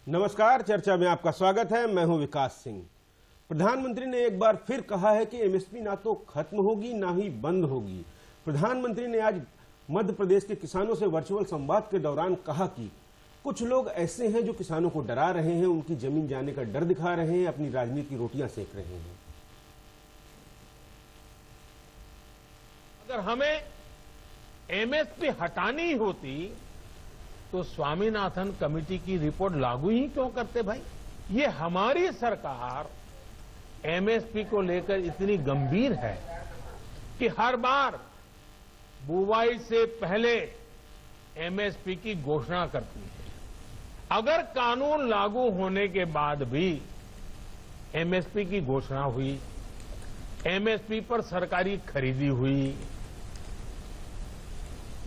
नमस्कार, चर्चा में आपका स्वागत है। मैं हूं विकास सिंह। प्रधानमंत्री ने एक बार फिर कहा है कि एमएसपी ना तो खत्म होगी ना ही बंद होगी। प्रधानमंत्री ने आज मध्य प्रदेश के किसानों से वर्चुअल संवाद के दौरान कहा कि कुछ लोग ऐसे हैं जो किसानों को डरा रहे हैं, उनकी जमीन जाने का डर दिखा रहे हैं, अपनी राजनीति की रोटियां सेक रहे हैं। अगर हमें एमएसपी हटानी होती तो स्वामीनाथन कमेटी की रिपोर्ट लागू ही क्यों करते भाई। ये हमारी सरकार एमएसपी को लेकर इतनी गंभीर है कि हर बार बुवाई से पहले एमएसपी की घोषणा करती है। अगर कानून लागू होने के बाद भी एमएसपी की घोषणा हुई, एमएसपी पर सरकारी खरीदी हुई,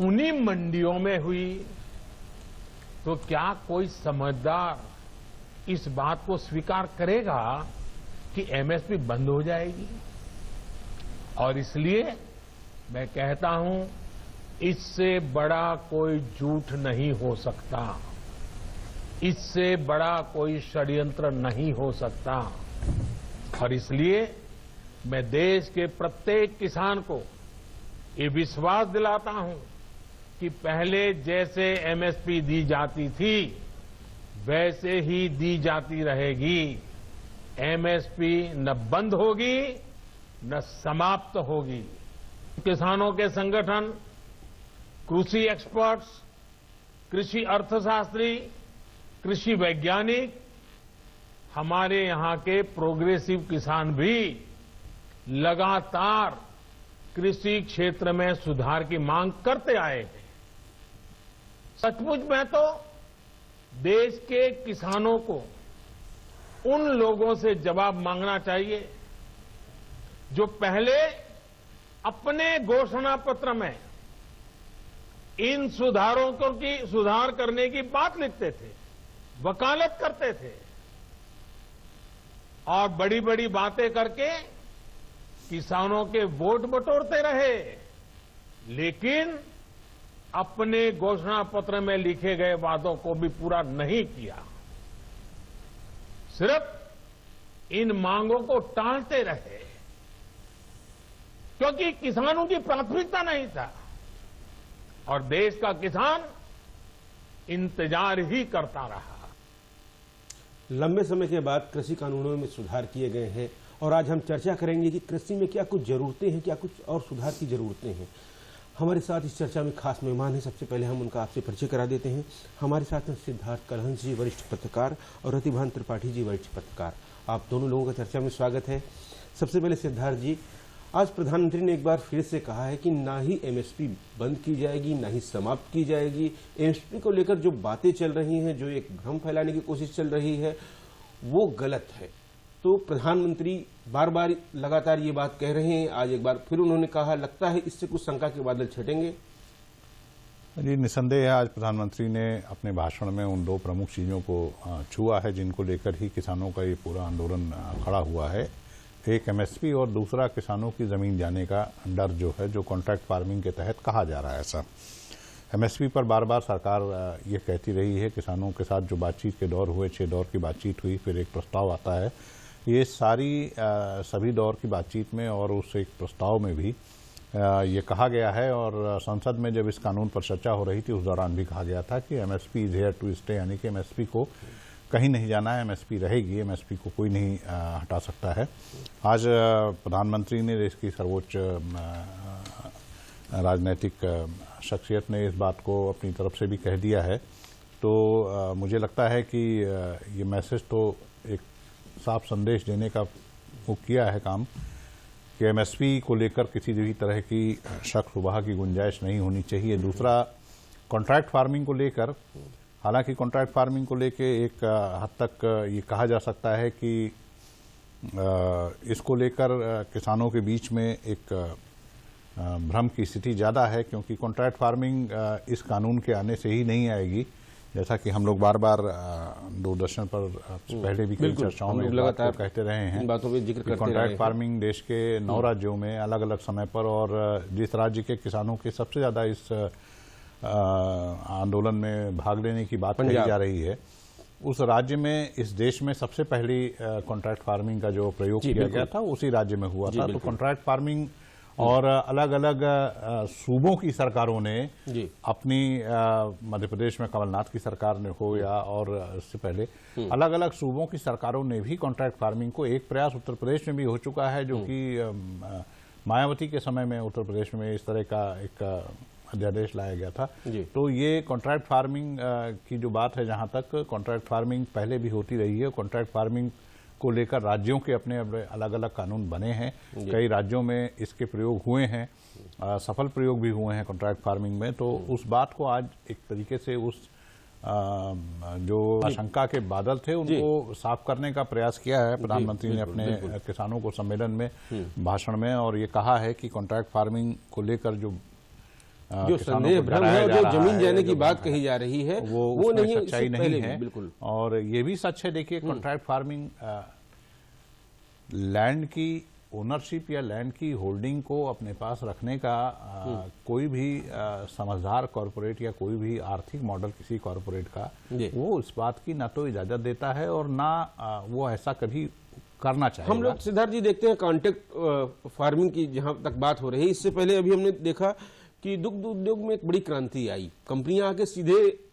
उन्हीं मंडियों में हुई, तो क्या कोई समझदार इस बात को स्वीकार करेगा कि एमएसपी बंद हो जाएगी? और इसलिए मैं कहता हूं, इससे बड़ा कोई झूठ नहीं हो सकता, इससे बड़ा कोई षड्यंत्र नहीं हो सकता। और इसलिए मैं देश के प्रत्येक किसान को ये विश्वास दिलाता हूं कि पहले जैसे एमएसपी दी जाती थी वैसे ही दी जाती रहेगी। एमएसपी न बंद होगी न समाप्त होगी। किसानों के संगठन, कृषि एक्सपर्ट्स, कृषि अर्थशास्त्री, कृषि वैज्ञानिक, हमारे यहां के प्रोग्रेसिव किसान भी लगातार कृषि क्षेत्र में सुधार की मांग करते आए हैं। सचमुच में तो देश के किसानों को उन लोगों से जवाब मांगना चाहिए जो पहले अपने घोषणा पत्र में इन सुधार करने की बात लिखते थे, वकालत करते थे और बड़ी बड़ी बातें करके किसानों के वोट बटोरते रहे, लेकिन अपने घोषणा पत्र में लिखे गए वादों को भी पूरा नहीं किया। सिर्फ इन मांगों को टालते रहे क्योंकि किसानों की प्राथमिकता नहीं था और देश का किसान इंतजार ही करता रहा। लंबे समय के बाद कृषि कानूनों में सुधार किए गए हैं और आज हम चर्चा करेंगे कि कृषि में क्या कुछ जरूरतें हैं, क्या कुछ और सुधार की जरूरतें हैं। हमारे साथ इस चर्चा में खास मेहमान हैं। सबसे पहले हम उनका आपसे परिचय करा देते हैं। हमारे साथ हैं सिद्धार्थ कलहंस जी, वरिष्ठ पत्रकार, और रतिभान त्रिपाठी जी, वरिष्ठ पत्रकार। आप दोनों लोगों का चर्चा में स्वागत है। सबसे पहले सिद्धार्थ जी, आज प्रधानमंत्री ने एक बार फिर से कहा है कि ना ही एमएसपी बंद की जाएगी ना ही समाप्त की जाएगी। एमएसपी को लेकर जो बातें चल रही हैं, जो एक भ्रम फैलाने की कोशिश चल रही है, वो गलत है। तो प्रधानमंत्री बार बार लगातार ये बात कह रहे हैं, आज एक बार फिर उन्होंने कहा, लगता है इससे कुछ शंका के बादल छटेंगे। जी, निसंदेह आज प्रधानमंत्री ने अपने भाषण में उन दो प्रमुख चीजों को छुआ है जिनको लेकर ही किसानों का ये पूरा आंदोलन खड़ा हुआ है। एक एमएसपी और दूसरा किसानों की जमीन जाने का डर जो है, जो कॉन्ट्रैक्ट फार्मिंग के तहत कहा जा रहा है। ऐसा एमएसपी पर बार बार सरकार ये कहती रही है। किसानों के साथ जो बातचीत के दौर हुए, 6 दौर की बातचीत हुई, फिर एक प्रस्ताव आता है। ये सभी दौर की बातचीत में और उस एक प्रस्ताव में भी ये कहा गया है और संसद में जब इस कानून पर चर्चा हो रही थी उस दौरान भी कहा गया था कि MSP is here to stay, यानी कि एमएसपी को कहीं नहीं जाना है, एमएसपी रहेगी, एमएसपी को कोई नहीं हटा सकता है। आज प्रधानमंत्री ने, देश की सर्वोच्च राजनीतिक शख्सियत ने इस बात को अपनी तरफ से भी कह दिया है। तो मुझे लगता है कि ये मैसेज तो एक साफ संदेश देने का वो किया है काम कि एमएसपी को लेकर किसी भी तरह की शक शुबह की गुंजाइश नहीं होनी चाहिए। दूसरा, कॉन्ट्रैक्ट फार्मिंग को लेकर, हालांकि कॉन्ट्रैक्ट फार्मिंग को लेकर एक हद तक ये कहा जा सकता है कि इसको लेकर किसानों के बीच में एक भ्रम की स्थिति ज़्यादा है, क्योंकि कॉन्ट्रैक्ट फार्मिंग इस कानून के आने से ही नहीं आएगी। जैसा कि हम लोग बार बार दूरदर्शन पर पहले भी कई चर्चाओं में लगातार कहते रहे हैं, बातों पे जिक्र करते कॉन्ट्रैक्ट फार्मिंग देश के 9 राज्यों में अलग अलग समय पर, और जिस राज्य के किसानों के सबसे ज्यादा इस आंदोलन में भाग लेने की बात कही जा रही है, उस राज्य में, इस देश में सबसे पहली कॉन्ट्रैक्ट फार्मिंग का जो प्रयोग किया गया था उसी राज्य में हुआ था। तो कॉन्ट्रैक्ट फार्मिंग और अलग अलग सूबों की सरकारों ने अपनी, मध्य प्रदेश में कमलनाथ की सरकार ने हो या और इससे पहले अलग अलग सूबों की सरकारों ने भी कॉन्ट्रैक्ट फार्मिंग को, एक प्रयास उत्तर प्रदेश में भी हो चुका है, जो कि मायावती के समय में उत्तर प्रदेश में इस तरह का एक अध्यादेश लाया गया था। तो ये कॉन्ट्रैक्ट फार्मिंग की जो बात है, जहां तक कॉन्ट्रैक्ट फार्मिंग पहले भी होती रही है, कॉन्ट्रैक्ट फार्मिंग को लेकर राज्यों के अपने अलग अलग कानून बने हैं। कई राज्यों में इसके प्रयोग हुए हैं, सफल प्रयोग भी हुए हैं कॉन्ट्रैक्ट फार्मिंग में। तो उस बात को आज एक तरीके से उस जो आशंका के बादल थे उनको साफ करने का प्रयास किया है प्रधानमंत्री ने अपने किसानों को सम्मेलन में, भाषण में, और ये कहा है कि कॉन्ट्रैक्ट फार्मिंग को लेकर जो संदेह भ्रम है और जो जमीन जाने की बात कही जा रही है वो नहीं, सच्चाई नहीं है। बिल्कुल। और ये भी सच है, देखिए कॉन्ट्रैक्ट फार्मिंग लैंड की ओनरशिप या लैंड की होल्डिंग को अपने पास रखने का कोई भी समझदार कॉरपोरेट या कोई भी आर्थिक मॉडल किसी कॉरपोरेट का, वो इस बात की ना तो इजाजत देता है और ना वो ऐसा कभी करना चाहिए। हम लोग सिद्धार्थ जी देखते हैं कॉन्ट्रैक्ट फार्मिंग की जहां तक बात हो रही है, इससे पहले अभी हमने देखा कि दुग्ध उद्योग में एक बड़ी क्रांति आई। कंपनियां आके सीधे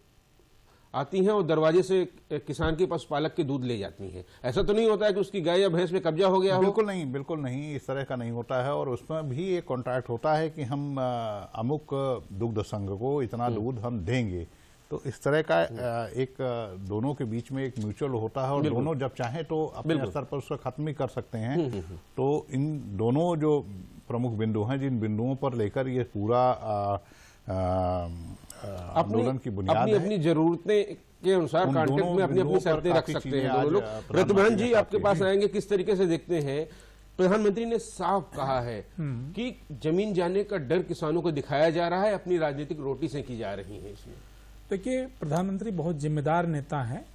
आती हैं और दरवाजे से किसान के पशुपालक के दूध ले जाती हैं। ऐसा तो नहीं होता है कि उसकी गाय या भैंस में कब्जा हो गया हो? बिल्कुल नहीं, बिल्कुल नहीं, इस तरह का नहीं होता है। और उसमें भी एक कॉन्ट्रैक्ट होता है कि हम अमुक दुग्ध संघ को इतना दूध हम देंगे। तो इस तरह का एक दोनों के बीच में एक म्यूचुअल होता है और दोनों जब चाहें तो अपने स्तर पर उसको खत्म भी कर सकते हैं। तो इन दोनों जो प्रमुख बिंदु हैं, जिन बिंदुओं पर लेकर ये पूरा आंदोलन की बुनियाद है, अपनी जरूरतें के अनुसार कॉन्ट्रैक्ट में अपनी अपनी शर्तें रख सकते हैं दोनों लोग। प्रतिभान जी आपके पास आएंगे, किस तरीके से देखते हैं? प्रधानमंत्री ने साफ कहा है कि जमीन जाने का डर किसानों को दिखाया जा रहा है, अपनी राजनीतिक रोटी सेंकी जा रही है इसमें। देखिए, प्रधानमंत्री बहुत जिम्मेदार नेता हैं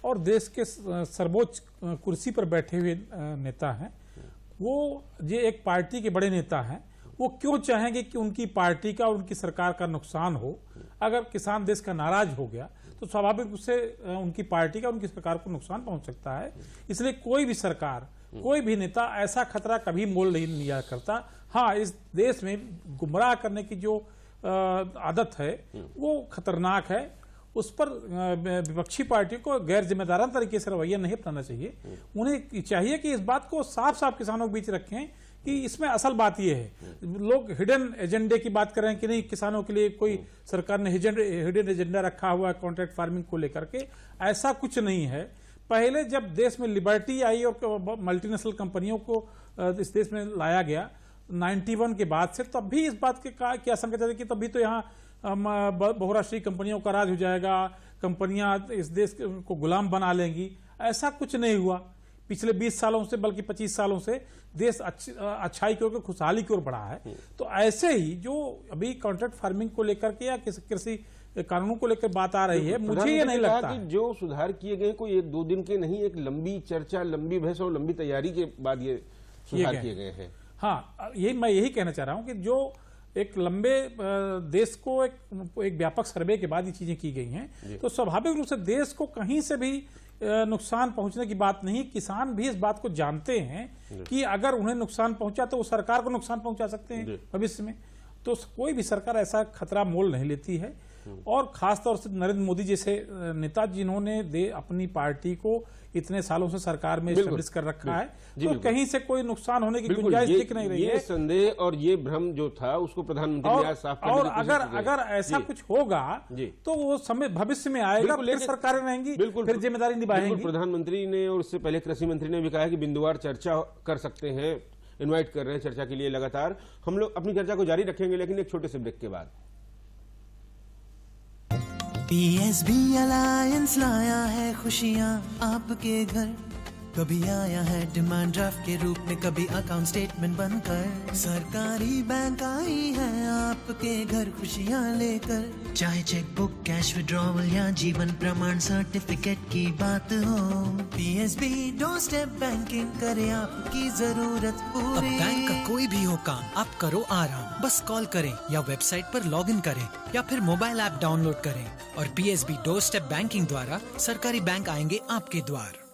और देश के सर्वोच्च कुर्सी पर बैठे हुए नेता हैं। वो ये एक पार्टी के बड़े नेता हैं, वो क्यों चाहेंगे कि उनकी पार्टी का और उनकी सरकार का नुकसान हो? अगर किसान देश का नाराज हो गया तो स्वाभाविक रूप से उनकी पार्टी का, उनकी सरकार को नुकसान पहुंच सकता है। इसलिए कोई भी सरकार, कोई भी नेता ऐसा खतरा कभी मोल नहीं लिया करता। हाँ, इस देश में गुमराह करने की जो आदत है वो खतरनाक है। उस पर विपक्षी पार्टी को गैर जिम्मेदाराना तरीके से रवैया नहीं अपनाना चाहिए। उन्हें चाहिए कि इस बात को साफ साफ किसानों के बीच रखें कि इसमें असल बात यह है। लोग हिडन एजेंडे की बात कर रहे हैं कि नहीं, किसानों के लिए कोई सरकार ने हिडन एजेंडा रखा हुआ है कॉन्ट्रैक्ट फार्मिंग को लेकर के। ऐसा कुछ नहीं है। पहले जब देश में लिबर्टी आई और मल्टीनेशनल कंपनियों को इस देश में लाया गया 91 के बाद से, तब भी इस बात के क्या आशंका थी कि तभी तो यहाँ बहुराष्ट्रीय कंपनियों का राज हो जाएगा, कंपनियां इस देश को गुलाम बना लेंगी। ऐसा कुछ नहीं हुआ। पिछले 20 सालों से, बल्कि 25 सालों से देश अच्छाई की ओर, खुशहाली की ओर बढ़ा है। तो ऐसे ही जो अभी कॉन्ट्रैक्ट फार्मिंग को लेकर के या कृषि कानूनों को लेकर बात आ रही है, मुझे ये नहीं लगता कि जो सुधार किए गए कोई 1-2 दिन के नहीं, एक लंबी चर्चा, लंबी बहस और लंबी तैयारी के बाद ये सुधार किए गए हैं। हाँ, मैं यही कहना चाह रहा हूं कि जो एक लंबे देश को एक व्यापक सर्वे के बाद ये चीजें की गई हैं, तो स्वाभाविक रूप से देश को कहीं से भी नुकसान पहुंचने की बात नहीं। किसान भी इस बात को जानते हैं कि अगर उन्हें नुकसान पहुंचा तो वो सरकार को नुकसान पहुंचा सकते हैं भविष्य में। तो कोई भी सरकार ऐसा खतरा मोल नहीं लेती है। और खासतौर से नरेंद्र मोदी जैसे नेता, जिन्होंने अपनी पार्टी को इतने सालों से सरकार में स्टैब्लिश कर रखा है, तो कहीं से कोई नुकसान होने की गुंजाइश दिख नहीं रही है। ये संदेह और ये भ्रम जो था उसको प्रधानमंत्री ने आज साफ करने की कोशिश की। और अगर ऐसा कुछ होगा तो वो समय भविष्य में आएगा, फिर सरकारें रहेंगी, फिर जिम्मेदारी निभाएंगी। प्रधानमंत्री ने और उससे पहले कृषि मंत्री ने भी कहा कि बिंदुवार चर्चा कर सकते हैं, इन्वाइट कर रहे हैं चर्चा के लिए लगातार। हम लोग अपनी चर्चा को जारी रखेंगे, लेकिन एक छोटे से ब्रेक के बाद। PSB अलायंस लाया है खुशियाँ आपके घर, कभी आया है डिमांड ड्राफ्ट के रूप में, कभी अकाउंट स्टेटमेंट बनकर। सरकारी बैंक आई है आपके घर खुशियाँ लेकर। चाहे चेक बुक, कैश विड्रॉवल या जीवन प्रमाण सर्टिफिकेट की बात हो, PSB डोर स्टेप बैंकिंग करे आपकी जरूरत पूरी। अब बैंक का कोई भी हो काम, आप करो आराम। बस कॉल करें या वेबसाइट पर लॉगिन करें या फिर मोबाइल ऐप डाउनलोड करें और PSB डोर स्टेप बैंकिंग द्वारा सरकारी बैंक आएंगे आपके द्वार।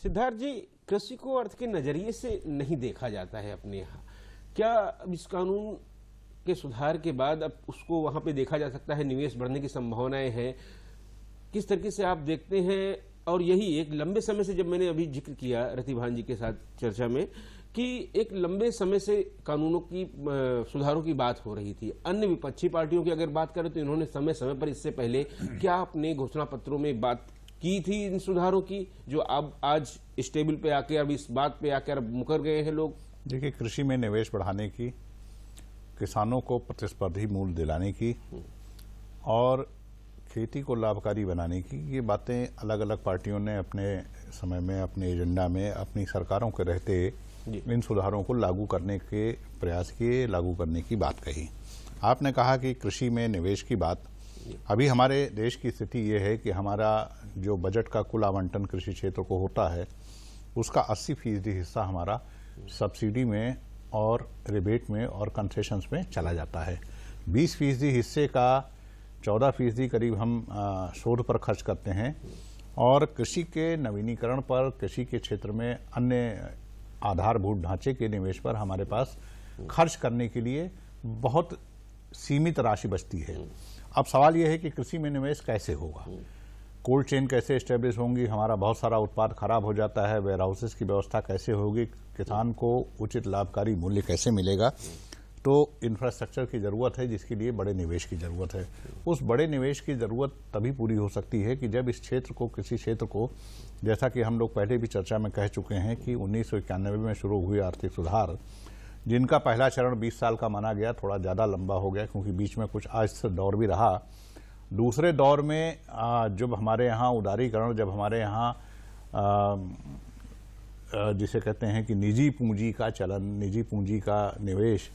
सिद्धार्थ जी, कृषि को अर्थ के नजरिए से नहीं देखा जाता है अपने यहाँ। क्या अब इस कानून के सुधार के बाद अब उसको वहां पे देखा जा सकता है, निवेश बढ़ने की संभावनाएं हैं? किस तरीके से आप देखते हैं? और यही एक लंबे समय से, जब मैंने अभी जिक्र किया रतिभान जी के साथ चर्चा में कि एक लंबे समय से कानूनों की सुधारों की बात हो रही थी। अन्य विपक्षी पार्टियों की अगर बात करें तो इन्होंने समय समय पर इससे पहले क्या अपने घोषणा पत्रों में बात की थी इन सुधारों की, जो अब आज स्टेबल पे आके अब इस बात पे आकर मुकर गए हैं लोग? देखिए, कृषि में निवेश बढ़ाने की, किसानों को प्रतिस्पर्धी मूल्य दिलाने की और खेती को लाभकारी बनाने की, ये बातें अलग अलग पार्टियों ने अपने समय में, अपने एजेंडा में, अपनी सरकारों के रहते इन सुधारों को लागू करने के प्रयास किए, लागू करने की बात कही। आपने कहा कि कृषि में निवेश की बात, अभी हमारे देश की स्थिति ये है कि हमारा जो बजट का कुल आवंटन कृषि क्षेत्र को होता है, उसका 80% हिस्सा हमारा सब्सिडी में और रिबेट में और कंसेशंस में चला जाता है। 20% हिस्से का 14% करीब हम शोध पर खर्च करते हैं और कृषि के नवीनीकरण पर, कृषि के क्षेत्र में अन्य आधारभूत ढांचे के निवेश पर हमारे पास खर्च करने के लिए बहुत सीमित राशि बचती है। अब सवाल यह है कि कृषि में निवेश कैसे होगा, कोल्ड चेन कैसे एस्टेब्लिश होंगी, हमारा बहुत सारा उत्पाद खराब हो जाता है, वेयर हाउसेस की व्यवस्था कैसे होगी, किसान को उचित लाभकारी मूल्य कैसे मिलेगा। तो इंफ्रास्ट्रक्चर की जरूरत है, जिसके लिए बड़े निवेश की जरूरत है। उस बड़े निवेश की जरूरत तभी पूरी हो सकती है कि जब इस क्षेत्र को, कृषि क्षेत्र को, जैसा कि हम लोग पहले भी चर्चा में कह चुके हैं कि 1991 में शुरू हुए आर्थिक सुधार, जिनका पहला चरण 20 साल का माना गया, थोड़ा ज्यादा लंबा हो गया क्योंकि बीच में कुछ अस्थिर दौर भी रहा। दूसरे दौर में जब हमारे यहाँ उदारीकरण, जब हमारे यहाँ जिसे कहते हैं कि निजी पूंजी का चलन, निजी पूंजी का निवेश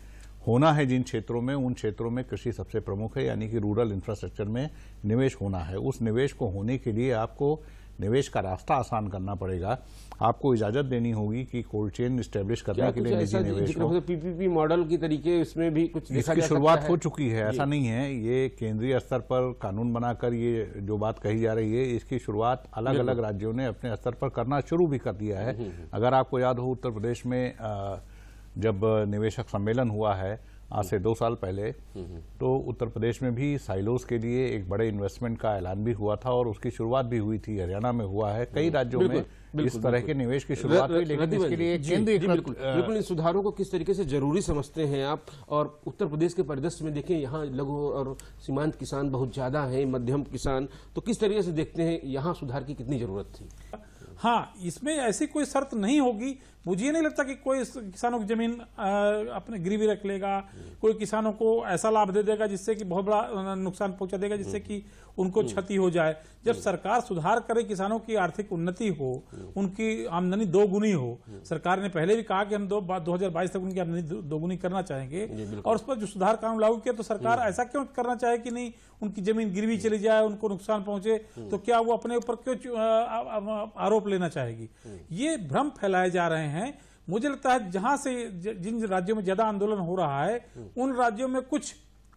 होना है जिन क्षेत्रों में, उन क्षेत्रों में कृषि सबसे प्रमुख है, यानी कि रूरल इंफ्रास्ट्रक्चर में निवेश होना है। उस निवेश को होने के लिए आपको निवेश का रास्ता आसान करना पड़ेगा, आपको इजाजत देनी होगी कि कोल्ड चेन स्टैब्लिश करने के लिए निजी निवेश हो। PPP मॉडल की तरीके इसमें भी कुछ देखा जा सकता है? शुरुआत हो चुकी है, ऐसा नहीं है। ये केंद्रीय स्तर पर कानून बनाकर ये जो बात कही जा रही है, इसकी शुरुआत अलग अलग राज्यों ने अपने स्तर पर करना शुरू भी कर दिया है। अगर आपको याद हो, उत्तर प्रदेश में जब निवेशक सम्मेलन हुआ है आज से 2 साल पहले, तो उत्तर प्रदेश में भी साइलोज के लिए एक बड़े इन्वेस्टमेंट का ऐलान भी हुआ था और उसकी शुरुआत भी हुई थी। हरियाणा में हुआ है, कई राज्यों में इस तरह के निवेश की शुरुआत हुई, लेकिन इसके लिए केंद्रीय बिल्कुल इन सुधारों को किस तरीके से जरूरी समझते हैं आप? और उत्तर प्रदेश के परिदृश्य में देखें, यहाँ लघु और सीमांत किसान बहुत ज्यादा हैं, मध्यम किसान, तो किस तरीके से देखते हैं यहाँ सुधार की कितनी जरूरत थी? हाँ, इसमें ऐसी कोई शर्त नहीं होगी। मुझे ये नहीं लगता कि कोई किसानों की जमीन अपने गिरवी रख लेगा, कोई किसानों को ऐसा लाभ दे देगा जिससे कि बहुत बड़ा नुकसान पहुंचा देगा, जिससे कि उनको क्षति हो जाए। जब सरकार सुधार करे, किसानों की आर्थिक उन्नति हो, उनकी आमदनी दोगुनी हो, सरकार ने पहले भी कहा कि हम 2022 तक उनकी आमदनी दोगुनी करना चाहेंगे, और उस पर जो सुधार कानून लागू किया, तो सरकार ऐसा क्यों करना चाहे कि नहीं उनकी जमीन गिरवी चली जाए, उनको नुकसान पहुंचे, तो क्या वो अपने ऊपर क्यों आरोप लेना चाहेगी? ये भ्रम फैलाए जा रहे हैं। मुझे लगता है जहां से जिन राज्यों में ज्यादा आंदोलन हो रहा है, उन राज्यों में कुछ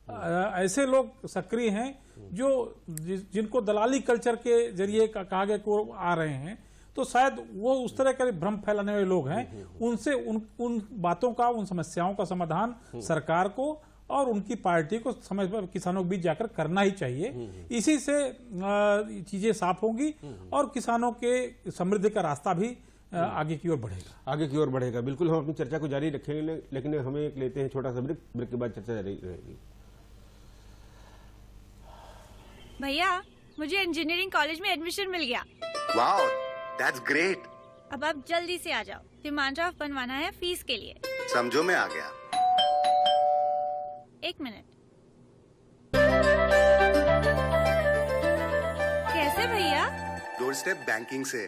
ऐसे लोग सक्रिय हैं जो जिनको दलाली कल्चर के जरिए कहा गया को आ रहे हैं, तो शायद वो उस तरह के भ्रम फैलाने वाले लोग हैं। उनसे उन बातों का, उन समस्याओं का समाधान सरकार को और उनकी पार्टी को समय पर किसानों के बीच जाकर करना ही चाहिए। इसी से चीजें साफ होंगी और किसानों के समृद्धि का रास्ता भी आगे की ओर बढ़ेगा। आगे की ओर बढ़ेगा। बिल्कुल, हम अपनी चर्चा को जारी रखेंगे, लेकिन हमें एक लेते हैं छोटा सा ब्रेक। ब्रेक के बाद चर्चा जारी रहेगी। भैया, मुझे इंजीनियरिंग कॉलेज में एडमिशन मिल गया। Wow, that's great. अब आप जल्दी से आ जाओ, डिमांड ड्राफ्ट बनवाना है फीस के लिए। समझो, मैं आ गया। 1 मिनट। कैसे भैया? डोर स्टेप बैंकिंग से।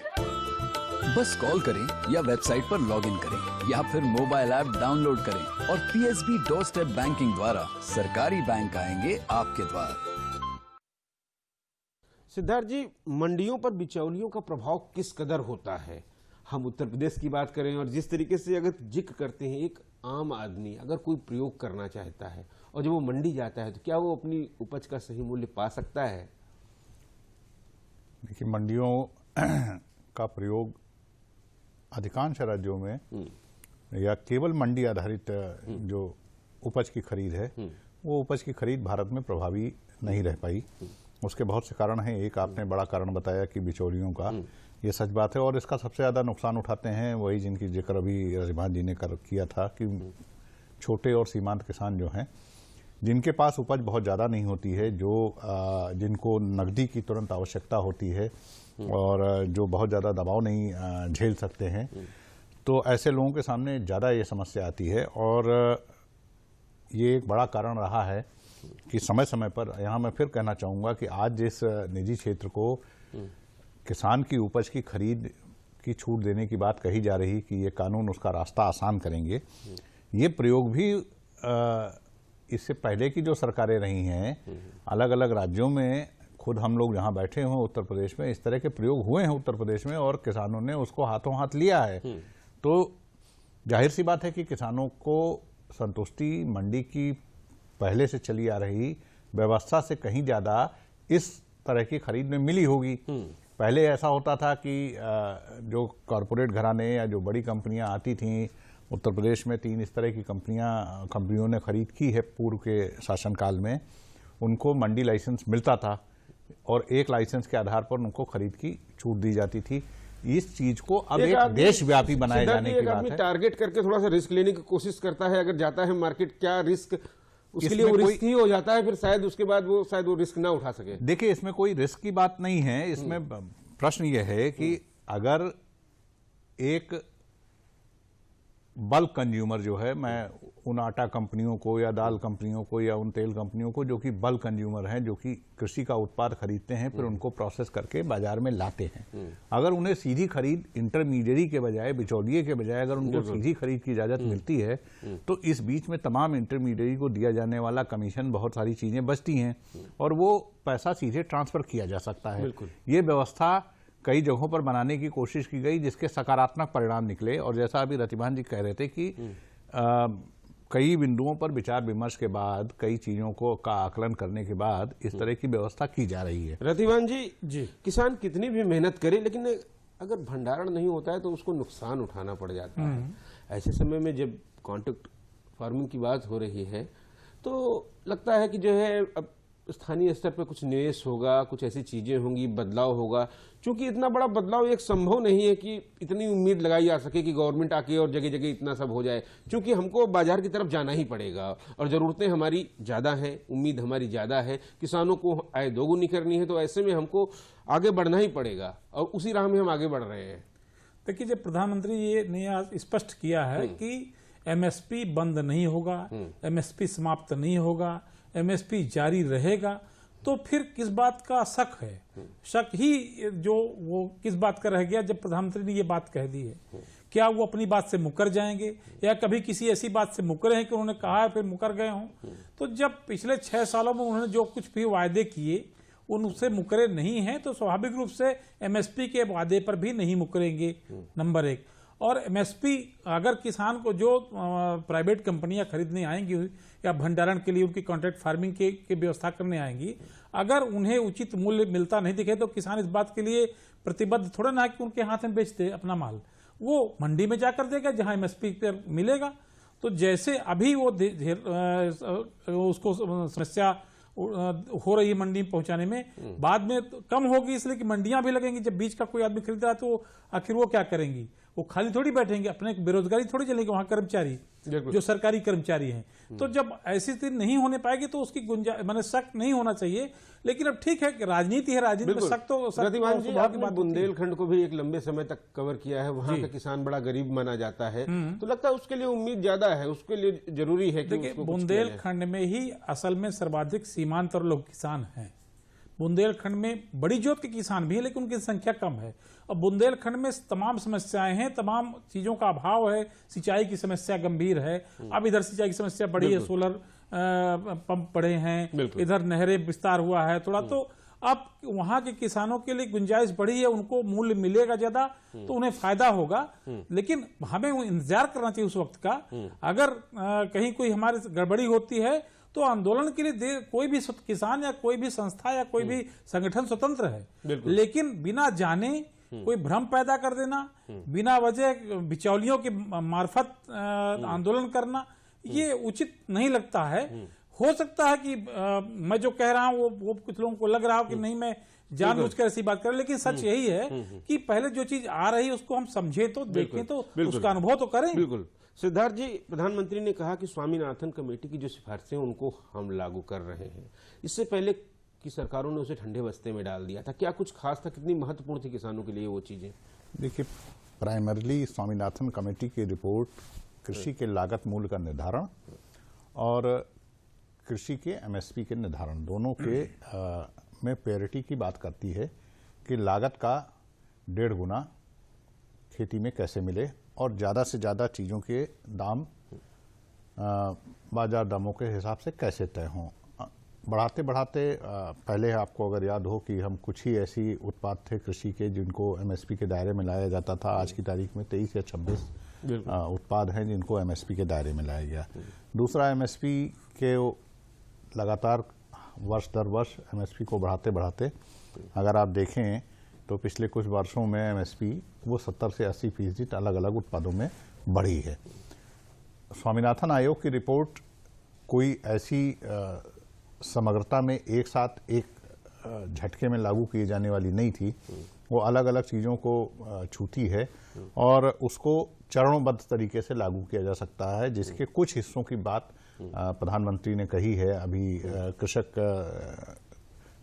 बस कॉल करें या वेबसाइट पर लॉगिन करें या फिर मोबाइल ऐप डाउनलोड करें और पीएसबी डोर स्टेप बैंकिंग द्वारा सरकारी बैंक आएंगे आपके द्वार। सिद्धार्थ जी, मंडियों पर बिचौलियों का प्रभाव किस कदर होता है? हम उत्तर प्रदेश की बात करें और जिस तरीके से अगर जिक्र करते हैं, एक आम आदमी अगर कोई प्रयोग करना चाहता है और जब वो मंडी जाता है तो क्या वो अपनी उपज का सही मूल्य पा सकता है? देखिए, मंडियों का प्रयोग अधिकांश राज्यों में या केवल मंडी आधारित जो उपज की खरीद है, वो उपज की खरीद भारत में प्रभावी नहीं रह पाई। उसके बहुत से कारण हैं। एक आपने बड़ा कारण बताया कि बिचौलियों का, ये सच बात है, और इसका सबसे ज़्यादा नुकसान उठाते हैं वही जिनकी जिक्र अभी रजमान जी ने किया था कि छोटे और सीमांत किसान जो हैं, जिनके पास उपज बहुत ज़्यादा नहीं होती है, जो जिनको नकदी की तुरंत आवश्यकता होती है और जो बहुत ज़्यादा दबाव नहीं झेल सकते हैं, तो ऐसे लोगों के सामने ज़्यादा ये समस्या आती है। और ये एक बड़ा कारण रहा है कि समय समय पर, यहाँ मैं फिर कहना चाहूँगा कि आज जिस निजी क्षेत्र को किसान की उपज की खरीद की छूट देने की बात कही जा रही कि ये कानून उसका रास्ता आसान करेंगे, ये प्रयोग भी इससे पहले की जो सरकारें रही हैं अलग अलग राज्यों में, खुद हम लोग जहाँ बैठे हों उत्तर प्रदेश में, इस तरह के प्रयोग हुए हैं उत्तर प्रदेश में और किसानों ने उसको हाथों हाथ लिया है। तो जाहिर सी बात है कि किसानों को संतुष्टि मंडी की पहले से चली आ रही व्यवस्था से कहीं ज़्यादा इस तरह की खरीद में मिली होगी। पहले ऐसा होता था कि जो कॉरपोरेट घराने या जो बड़ी कंपनियां आती थीं, उत्तर प्रदेश में 3 इस तरह की कंपनियों ने खरीद की है पूर्व के शासनकाल में, उनको मंडी लाइसेंस मिलता था और एक लाइसेंस के आधार पर उनको खरीद की छूट दी जाती थी। इस चीज को अब एक देशव्यापी बनाए जाने की बात है। टारगेट करके थोड़ा सा रिस्क लेने की कोशिश करता है, अगर जाता है मार्केट, क्या रिस्क उसके लिए वो रिस्क ही हो जाता है, फिर शायद उसके बाद वो शायद वो रिस्क ना उठा सके। देखिए, इसमें कोई रिस्क की बात नहीं है। इसमें प्रश्न ये है कि अगर एक बल्क कंज्यूमर जो है, मैं उन आटा कंपनियों को या दाल कंपनियों को या उन तेल कंपनियों को जो कि बल्क कंज्यूमर हैं, जो कि कृषि का उत्पाद खरीदते हैं फिर उनको प्रोसेस करके बाजार में लाते हैं, अगर उन्हें सीधी खरीद इंटरमीडिएरी के बजाय, बिचौलिए के बजाय अगर उनको सीधी खरीद की इजाजत मिलती है, तो इस बीच में तमाम इंटरमीडिएरी को दिया जाने वाला कमीशन, बहुत सारी चीजें बचती हैं और वो पैसा सीधे ट्रांसफर किया जा सकता है। ये व्यवस्था कई जगहों पर बनाने की कोशिश की गई जिसके सकारात्मक परिणाम निकले, और जैसा अभी रतिभान जी कह रहे थे कि कई बिंदुओं पर विचार विमर्श के बाद, कई चीजों को का आकलन करने के बाद इस तरह की व्यवस्था की जा रही है। रतिभान जी, किसान कितनी भी मेहनत करे लेकिन अगर भंडारण नहीं होता है तो उसको नुकसान उठाना पड़ जाता है। ऐसे समय में जब कॉन्ट्रैक्ट फार्मिंग की बात हो रही है तो लगता है कि जो है अब स्थानीय स्तर पर कुछ निवेश होगा, कुछ ऐसी चीजें होंगी, बदलाव होगा। क्योंकि इतना बड़ा बदलाव एक संभव नहीं है कि इतनी उम्मीद लगाई जा सके कि गवर्नमेंट आके और जगह जगह इतना सब हो जाए, क्योंकि हमको बाजार की तरफ जाना ही पड़ेगा और जरूरतें हमारी ज्यादा हैं, उम्मीद हमारी ज्यादा है, किसानों को आय दोगुनी करनी है, तो ऐसे में हमको आगे बढ़ना ही पड़ेगा और उसी राह में हम आगे बढ़ रहे हैं। देखिए, जब प्रधानमंत्री ये ने आज स्पष्ट किया है कि एमएसपी बंद नहीं होगा, एमएसपी समाप्त नहीं होगा, एमएसपी जारी रहेगा, तो फिर किस बात का शक है? शक ही जो वो किस बात का रह गया जब प्रधानमंत्री ने ये बात कह दी है? क्या वो अपनी बात से मुकर जाएंगे या कभी किसी ऐसी बात से मुकरे हैं कि उन्होंने कहा है फिर मुकर गए हों? तो जब पिछले 6 सालों में उन्होंने जो कुछ भी वायदे किए उनसे मुकरे नहीं हैं, तो स्वाभाविक रूप से एमएसपी के वादे पर भी नहीं मुकरेंगे, नंबर 1। और एमएसपी अगर किसान को जो प्राइवेट कंपनियां खरीदने आएंगी या भंडारण के लिए उनकी कॉन्ट्रैक्ट फार्मिंग के व्यवस्था करने आएंगी, अगर उन्हें उचित मूल्य मिलता नहीं दिखे तो किसान इस बात के लिए प्रतिबद्ध थोड़ा ना कि उनके हाथ में बेच दे अपना माल, वो मंडी में जाकर देगा जहां एमएसपी पर मिलेगा। तो जैसे अभी वो उसको समस्या हो रही है मंडी में पहुंचाने में, बाद में तो कम होगी इसलिए कि मंडियां भी लगेंगी। जब बीच का कोई आदमी खरीद रहा है तो आखिर वो क्या करेंगी? वो खाली थोड़ी बैठेंगे, अपने बेरोजगारी थोड़ी चलेगी वहां कर्मचारी जो सरकारी कर्मचारी हैं। तो जब ऐसी स्थिति नहीं होने पाएगी तो उसकी मैंने शक नहीं होना चाहिए। लेकिन अब ठीक है कि राजनीति है, राजनीति में शक तो आपने बुंदेलखंड को भी एक लंबे समय तक कवर किया है, वहां का किसान बड़ा गरीब माना जाता है, तो लगता है उसके लिए उम्मीद ज्यादा है, उसके लिए जरूरी है कि देखिए बुंदेलखंड में ही असल में सर्वाधिक सीमांत और लोग किसान हैं। बुंदेलखंड में बड़ी जोत के किसान भी हैं, लेकिन उनकी संख्या कम है। अब बुंदेलखंड में तमाम समस्याएं हैं, तमाम चीजों का अभाव है, सिंचाई की समस्या गंभीर है। अब इधर सिंचाई की समस्या बड़ी है, सोलर पंप पड़े हैं, इधर नहरें विस्तार हुआ है थोड़ा, तो अब वहां के किसानों के लिए गुंजाइश बढ़ी है, उनको मूल्य मिलेगा ज्यादा तो उन्हें फायदा होगा। लेकिन हमें इंतजार करना चाहिए उस वक्त का। अगर कहीं कोई हमारे गड़बड़ी होती है तो आंदोलन के लिए कोई भी किसान या कोई भी संस्था या कोई भी संगठन स्वतंत्र है, लेकिन बिना जाने कोई भ्रम पैदा कर देना, बिना वजह बिचौलियों के मार्फत आंदोलन करना, ये उचित नहीं लगता है। हो सकता है कि मैं जो कह रहा हूं वो कुछ लोगों को लग रहा हो कि नहीं मैं जानबूझकर ऐसी बात कर, लेकिन सच यही है कि पहले जो चीज आ रही है उसको हम समझे तो देखें तो उसका अनुभव तो करें। बिल्कुल। सिद्धार्थ जी, प्रधानमंत्री ने कहा कि स्वामीनाथन कमेटी की जो सिफारिशें उनको हम लागू कर रहे हैं। इससे पहले की सरकारों ने उसे ठंडे बस्ते में डाल दिया था, क्या कुछ खास था, कितनी महत्वपूर्ण थी किसानों के लिए वो चीजें? देखिए, प्राइमरली स्वामीनाथन कमेटी की रिपोर्ट कृषि के लागत मूल्य का निर्धारण और कृषि के एमएसपी के निर्धारण दोनों के में पेरिटी की बात करती है कि लागत का 1.5 गुना खेती में कैसे मिले और ज़्यादा से ज़्यादा चीज़ों के दाम बाजार दामों के हिसाब से कैसे तय हों। बढ़ाते बढ़ाते पहले आपको अगर याद हो कि हम कुछ ही ऐसी उत्पाद थे कृषि के जिनको एमएसपी के दायरे में लाया जाता था। आज की तारीख में 23 या 26 उत्पाद हैं जिनको एमएसपी के दायरे में लाया गया। दूसरा, एमएसपी के लगातार वर्ष दर वर्ष एमएसपी को बढ़ाते बढ़ाते अगर आप देखें तो पिछले कुछ वर्षों में एमएसपी वो 70 से 80% अलग अलग उत्पादों में बढ़ी है। स्वामीनाथन आयोग की रिपोर्ट कोई ऐसी समग्रता में एक साथ एक झटके में लागू किए जाने वाली नहीं थी। वो अलग अलग चीज़ों को छूती है और उसको चरणों तरीके से लागू किया जा सकता है, जिसके कुछ हिस्सों की बात प्रधानमंत्री ने कही है अभी कृषक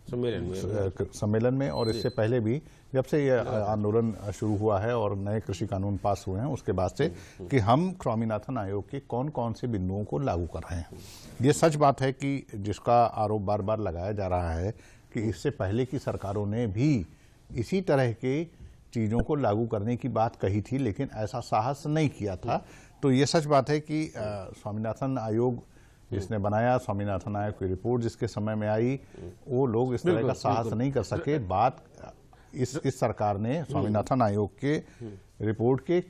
सम्मेलन में और इससे पहले भी जब से यह आंदोलन शुरू हुआ है और नए कृषि कानून पास हुए हैं उसके बाद से कि हम स्वामीनाथन आयोग के कौन कौन से बिंदुओं को लागू कर रहे हैं। ये सच बात है कि जिसका आरोप बार बार लगाया जा रहा है कि इससे पहले की सरकारों ने भी इसी तरह के चीज़ों को लागू करने की बात कही थी, लेकिन ऐसा साहस नहीं किया था। तो ये सच बात है कि स्वामीनाथन आयोग जिसने बनाया, स्वामीनाथन आयोग की रिपोर्ट जिसके समय में आई, वो लोग इस तरह का साहस नहीं कर सके। बात इस सरकार ने स्वामीनाथन आयोग के रिपोर्ट के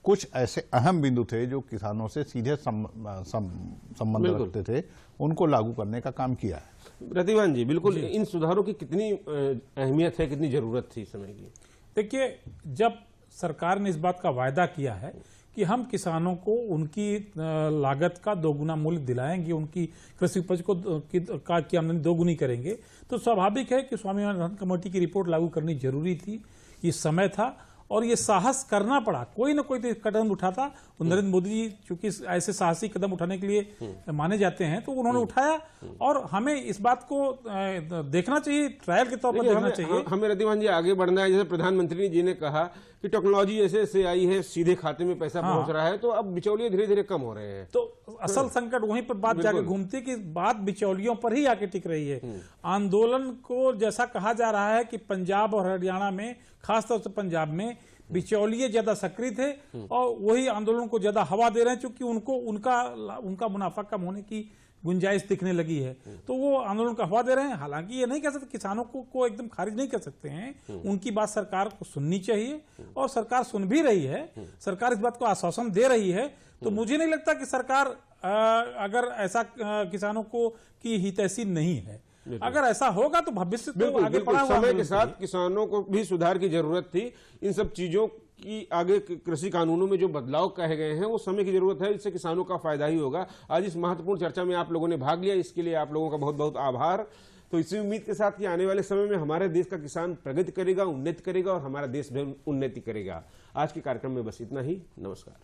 कुछ ऐसे अहम बिंदु थे जो किसानों से सीधे संबंध रखते थे, उनको लागू करने का काम किया है। प्रतिभान जी, बिल्कुल, इन सुधारों की कितनी अहमियत है, कितनी जरूरत थी समय की? देखिए, जब सरकार ने इस बात का वायदा किया है कि हम किसानों को उनकी लागत का 2 गुना मूल्य दिलाएंगे, उनकी कृषि उपज की आमदनी 2 गुनी करेंगे, तो स्वाभाविक है कि स्वामीनाथन कमेटी की रिपोर्ट लागू करनी जरूरी थी। ये समय था और ये साहस करना पड़ा, कोई ना कोई तो कदम उठाता। नरेंद्र मोदी जी चूंकि ऐसे साहसी कदम उठाने के लिए माने जाते हैं तो उन्होंने उठाया और हमें इस बात को देखना चाहिए, ट्रायल के तौर पर देखना चाहिए। हमें रतिमान जी आगे बढ़ना है। जैसे प्रधानमंत्री जी ने कहा कि टेक्नोलॉजी जैसे आई है, सीधे खाते में पैसा पहुंच रहा है, तो अब बिचौलिए धीरे धीरे कम हो रहे हैं। तो असल संकट वहीं पर बात जाके घूमती है कि बात बिचौलियों पर ही आके टिक रही है। आंदोलन को जैसा कहा जा रहा है कि पंजाब और हरियाणा में, खासतौर से पंजाब में बिचौलिए ज्यादा सक्रिय थे और वही आंदोलन को ज्यादा हवा दे रहे हैं, क्योंकि उनको उनका मुनाफा कम होने की गुंजाइश दिखने लगी है, तो वो आंदोलन को हवा दे रहे हैं। हालांकि ये नहीं कह सकते, किसानों को एकदम खारिज नहीं कर सकते हैं। उनकी बात सरकार को सुननी चाहिए और सरकार सुन भी रही है। सरकार इस बात को आश्वासन दे रही है, तो मुझे नहीं लगता कि सरकार अगर ऐसा किसानों को की हितैषी नहीं है। अगर ऐसा होगा तो भविष्य तो आगे बढ़ा हुआ। समय के साथ किसानों को भी सुधार की जरूरत थी। इन सब चीजों की आगे कृषि कानूनों में जो बदलाव कहे गए हैं वो समय की जरूरत है, इससे किसानों का फायदा ही होगा। आज इस महत्वपूर्ण चर्चा में आप लोगों ने भाग लिया, इसके लिए आप लोगों का बहुत बहुत आभार। तो इसी उम्मीद के साथ कि आने वाले समय में हमारे देश का किसान प्रगति करेगा, उन्नति करेगा और हमारा देश भी उन्नति करेगा। आज के कार्यक्रम में बस इतना ही। नमस्कार।